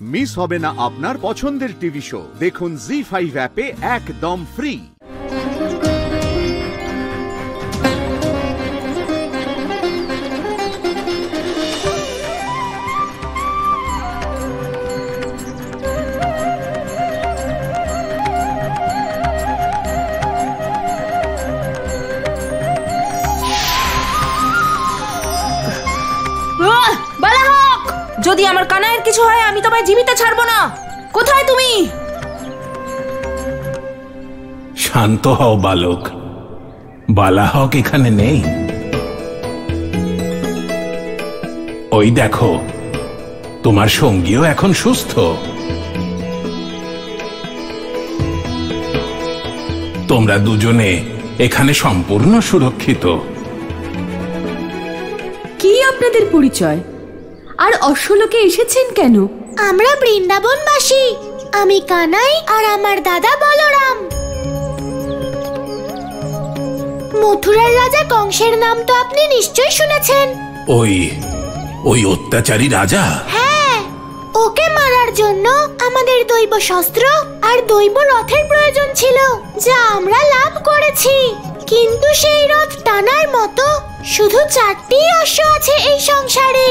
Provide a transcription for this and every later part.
Miss হবে না আপনার পছন্দের টিভি শো। দেখুন জি5 অ্যাপে একদম ফ্রি। যদি আমার কানাইয়ের কিছু হয় আমি তোমায় জীবিত ছাড়বো না। কোথায় তুমি? শান্ত হও বালক, বালাহক এখানে নেই। ওই দেখো, তোমার সঙ্গীও এখন সুস্থ। তোমরা দুজনে এখানে সম্পূর্ণ সুরক্ষিত। কি আপনাদের পরিচয় আর অশ্বলোকে এসেছেন কেন? আমরা বৃন্দাবনবাসী। আমি কানাই আর আমার দাদা বলরাম। মথুরার রাজা কংসের নাম তো আপনি নিশ্চয়ই শুনেছেন। ওই অত্যাচারী রাজা? হ্যাঁ, ওকে মারার জন্য আমাদের দৈব শস্ত্র আর দৈব রথের প্রয়োজন ছিল, যা আমরা লাভ করেছি। কিন্তু সেই রথ টানার মতো শুধু 4টি অশ্ব আছে এই সংসারে।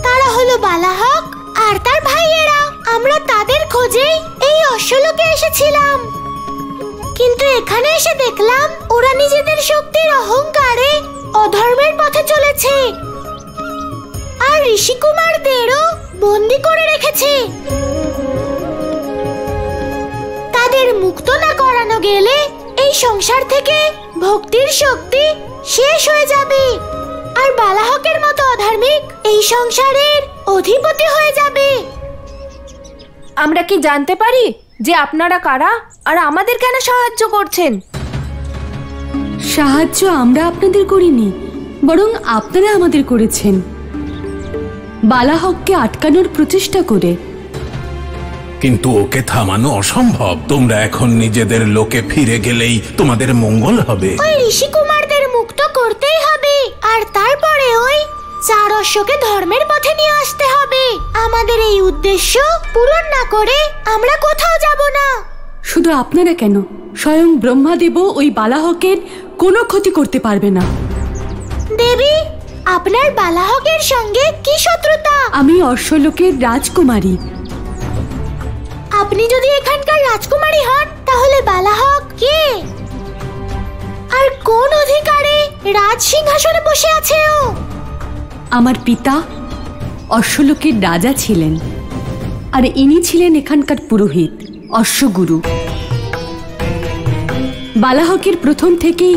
তারা হলো বালাহক আর তার ভাইয়েরা। আমরা তাদের খোঁজে এই অশ্বলোকে এসেছিলাম, কিন্তু এখানে এসে দেখলাম ওরা নিজেদের শক্তির অহংকারে অধর্মের পথে চলেছে আর ঋষিকুমারদেরও বন্দী করে রেখেছে। তাদের মুক্ত না করানো গেলে এই সংসার থেকে ভক্তির শক্তি শেষ হয়ে যাবে আর বালাহকের মতো অধার্মিক এই সংসারের অধিপতি হয়ে যাবে। আমরা কি জানতে পারি যে আপনারা কারা আর আমাদের কেন সাহায্য করছেন? সাহায্য আমরা আপনাদের করিনি, বরং আপনারা আমাদের করেছেন, বালাহককে আটকানোর প্রচেষ্টা করে। কিন্তু ওকে থামানো অসম্ভব। তোমরা এখন নিজেদের লোকে ফিরে গেলেই তোমাদের মঙ্গল হবে। ওই ঋষিকুমারদের মুক্ত করতেই হবে আর তারপরে ওই 4 অশ্বকে ধর্মের পথে নিয়ে আসতে হবে। আমাদের এই উদ্দেশ্য পূরণ না করে আমরা কোথাও যাব না। শুধু আপনারা কেন, স্বয়ং ব্রহ্মাদেবও ওই বালাহকের কোনো ক্ষতি করতে পারবে না। দেবী, আপনার বালাহকের সঙ্গে কি শত্রুতা? আমি অশ্বলোকের রাজকুমারী। আপনি যদি এখানকার রাজকুমারী হন, তাহলে বালাহক কে আর কোন অধিকারে রাজ সিংহাসনে বসে আছে ও? আমার পিতা অশ্বলোকের রাজা ছিলেন, আর ইনি ছিলেন এখানকার পুরোহিত, অশ্বগুরু। বালাহকের প্রথম থেকেই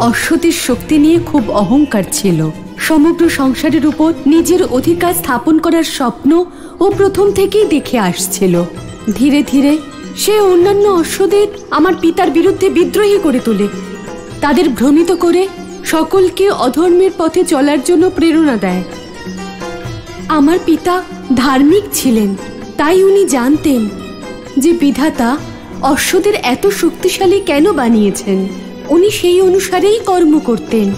অশ্বদের শক্তি নিয়ে খুব অহংকার ছিল। সমগ্র সংসারের উপর নিজের অধিকার স্থাপন করার স্বপ্ন ও প্রথম থেকেই দেখে আসছিল। ধীরে ধীরে সে অন্যান্য অশ্বদের আমার পিতার বিরুদ্ধে বিদ্রোহী করে তোলে, তাদের ভ্রমিত করে সকলকে অধর্মের পথে চলার জন্য প্রেরণা দেয়। আমার পিতা ধার্মিক ছিলেন, তাই উনি জানতেন যে বিধাতা অশ্বদের এত শক্তিশালী কেন বানিয়েছেন। উনি সেই অনুসারেই কর্ম করতেন,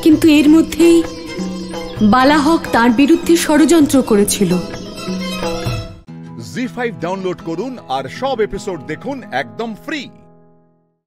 কিন্তু এর মধ্যেই বালাহক তার বিরুদ্ধে ষড়যন্ত্র করেছিল। জি5 ডাউনলোড করুন আর সব এপিসোড দেখুন একদম ফ্রি।